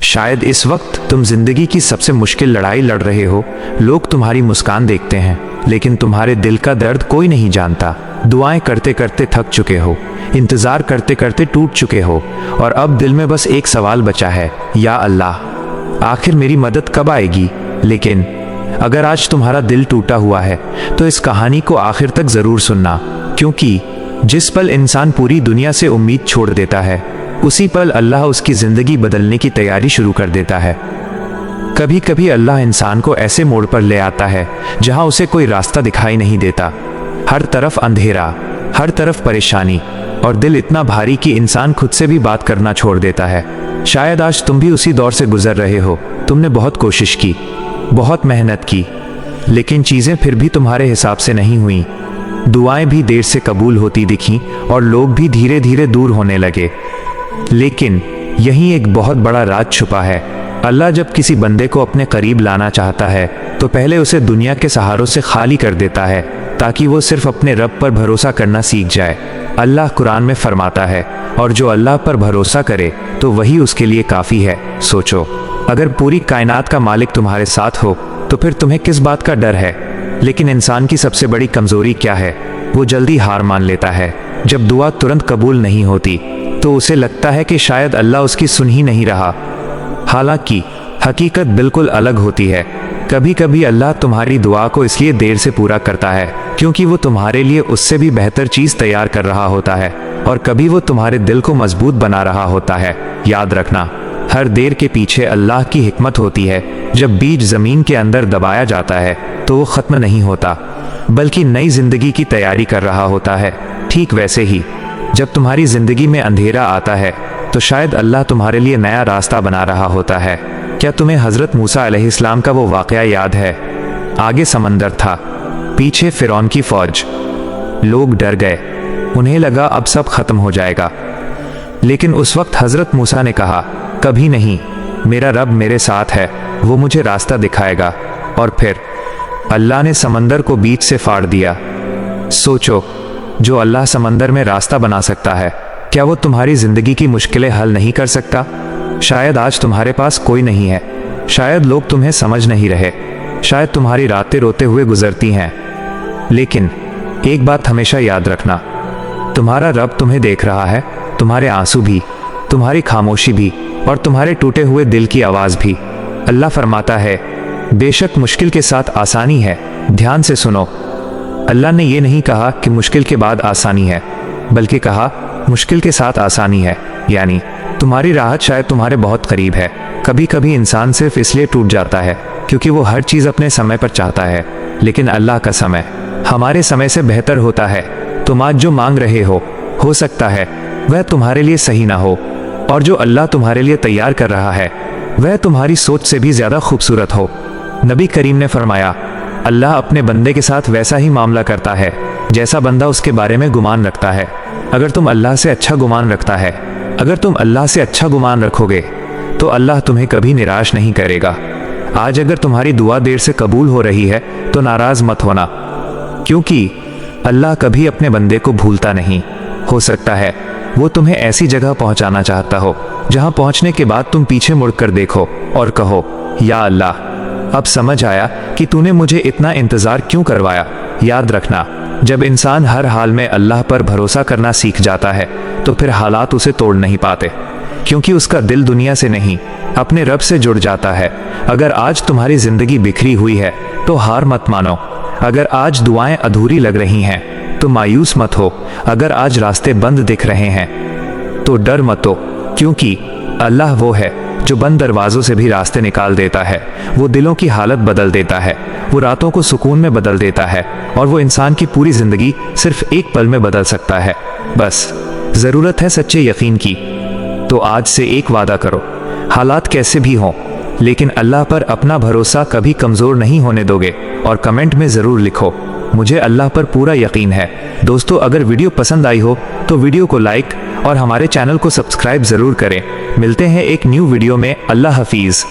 शायद इस वक्त तुम जिंदगी की सबसे मुश्किल लड़ाई लड़ रहे हो। लोग तुम्हारी मुस्कान देखते हैं, लेकिन तुम्हारे दिल का दर्द कोई नहीं जानता। दुआएं करते करते थक चुके हो, इंतजार करते करते टूट चुके हो, और अब दिल में बस एक सवाल बचा है, या अल्लाह, आखिर मेरी मदद कब आएगी। लेकिन अगर आज तुम्हारा दिल टूटा हुआ है तो इस कहानी को आखिर तक जरूर सुनना, क्योंकि जिस पल इंसान पूरी दुनिया से उम्मीद छोड़ देता है, उसी पल अल्लाह उसकी जिंदगी बदलने की तैयारी शुरू कर देता है। कभी कभी अल्लाह इंसान को ऐसे मोड़ पर ले आता है जहां उसे कोई रास्ता दिखाई नहीं देता। हर तरफ अंधेरा, हर तरफ परेशानी, और दिल इतना भारी कि इंसान खुद से भी बात करना छोड़ देता है। शायद आज तुम भी उसी दौर से गुजर रहे हो। तुमने बहुत कोशिश की, बहुत मेहनत की, लेकिन चीज़ें फिर भी तुम्हारे हिसाब से नहीं हुई। दुआएं भी देर से कबूल होती दिखीं और लोग भी धीरे धीरे दूर होने लगे। लेकिन यहीं एक बहुत बड़ा राज छुपा है। अल्लाह जब किसी बंदे को अपने करीब लाना चाहता है तो पहले उसे दुनिया के सहारों से खाली कर देता है, ताकि वो सिर्फ अपने रब पर भरोसा करना सीख जाए। अल्लाह कुरान में फरमाता है, और जो अल्लाह पर भरोसा करे तो वही उसके लिए काफ़ी है। सोचो, अगर पूरी कायनात का मालिक तुम्हारे साथ हो तो फिर तुम्हें किस बात का डर है। लेकिन इंसान की सबसे बड़ी कमज़ोरी क्या है? वो जल्दी हार मान लेता है। जब दुआ तुरंत कबूल नहीं होती तो उसे लगता है कि शायद अल्लाह उसकी सुन ही नहीं रहा। हालांकि हकीकत बिल्कुल अलग होती है। कभी कभी अल्लाह तुम्हारी दुआ को इसलिए देर से पूरा करता है क्योंकि वो तुम्हारे लिए उससे भी बेहतर चीज़ तैयार कर रहा होता है, और कभी वो तुम्हारे दिल को मजबूत बना रहा होता है। याद रखना, हर देर के पीछे अल्लाह की हिकमत होती है। जब बीज ज़मीन के अंदर दबाया जाता है तो वो ख़त्म नहीं होता, बल्कि नई ज़िंदगी की तैयारी कर रहा होता है। ठीक वैसे ही जब तुम्हारी ज़िंदगी में अंधेरा आता है तो शायद अल्लाह तुम्हारे लिए नया रास्ता बना रहा होता है। क्या तुम्हें हज़रत मूसा अलैहिस्सलाम का वो वाक़या याद है? आगे समंदर था, पीछे फ़िरौन की फ़ौज। लोग डर गए, उन्हें लगा अब सब ख़त्म हो जाएगा। लेकिन उस वक्त हज़रत मूसा ने कहा, कभी नहीं, मेरा रब मेरे साथ है, वो मुझे रास्ता दिखाएगा। और फिर अल्लाह ने समंदर को बीच से फाड़ दिया। सोचो, जो अल्लाह समंदर में रास्ता बना सकता है, क्या वो तुम्हारी ज़िंदगी की मुश्किलें हल नहीं कर सकता? शायद आज तुम्हारे पास कोई नहीं है, शायद लोग तुम्हें समझ नहीं रहे, शायद तुम्हारी रातें रोते हुए गुजरती हैं। लेकिन एक बात हमेशा याद रखना, तुम्हारा रब तुम्हें देख रहा है, तुम्हारे आंसू भी, तुम्हारी खामोशी भी, और तुम्हारे टूटे हुए दिल की आवाज़ भी। अल्लाह फरमाता है, बेशक मुश्किल के साथ आसानी है। ध्यान से सुनो, अल्लाह ने ये नहीं कहा कि मुश्किल के बाद आसानी है, बल्कि कहा मुश्किल के साथ आसानी है। यानी तुम्हारी राहत शायद तुम्हारे बहुत करीब है। कभी कभी इंसान सिर्फ इसलिए टूट जाता है क्योंकि वो हर चीज़ अपने समय पर चाहता है, लेकिन अल्लाह का समय हमारे समय से बेहतर होता है। तुम आज जो मांग रहे हो सकता है वह तुम्हारे लिए सही ना हो, और जो अल्लाह तुम्हारे लिए तैयार कर रहा है वह तुम्हारी सोच से भी ज़्यादा खूबसूरत हो। नबी करीम ने फरमाया, अल्लाह अपने बंदे के साथ वैसा ही मामला करता है जैसा बंदा उसके बारे में गुमान रखता है। अगर तुम अल्लाह से अच्छा गुमान रखोगे तो अल्लाह तुम्हें कभी निराश नहीं करेगा। आज अगर तुम्हारी दुआ देर से कबूल हो रही है तो नाराज़ मत होना, क्योंकि अल्लाह कभी अपने बंदे को भूलता नहीं। हो सकता है वो तुम्हें ऐसी जगह पहुंचाना चाहता हो जहां पहुंचने के बाद तुम पीछे मुड़कर देखो और कहो, या अल्लाह, अब समझ आया कि तूने मुझे इतना इंतज़ार क्यों करवाया। याद रखना, जब इंसान हर हाल में अल्लाह पर भरोसा करना सीख जाता है तो फिर हालात उसे तोड़ नहीं पाते, क्योंकि उसका दिल दुनिया से नहीं, अपने रब से जुड़ जाता है। अगर आज तुम्हारी ज़िंदगी बिखरी हुई है तो हार मत मानो। अगर आज दुआएं अधूरी लग रही हैं तो मायूस मत हो। अगर आज रास्ते बंद दिख रहे हैं तो डर मत हो, क्योंकि अल्लाह वो है जो बंद दरवाज़ों से भी रास्ते निकाल देता है। वो दिलों की हालत बदल देता है, वो रातों को सुकून में बदल देता है, और वो इंसान की पूरी ज़िंदगी सिर्फ एक पल में बदल सकता है। बस ज़रूरत है सच्चे यकीन की। तो आज से एक वादा करो, हालात कैसे भी हों, लेकिन अल्लाह पर अपना भरोसा कभी कमज़ोर नहीं होने दोगे। और कमेंट में ज़रूर लिखो, मुझे अल्लाह पर पूरा यकीन है। दोस्तों, अगर वीडियो पसंद आई हो तो वीडियो को लाइक और हमारे चैनल को सब्सक्राइब ज़रूर करें। मिलते हैं एक न्यू वीडियो में। अल्लाह हाफिज़।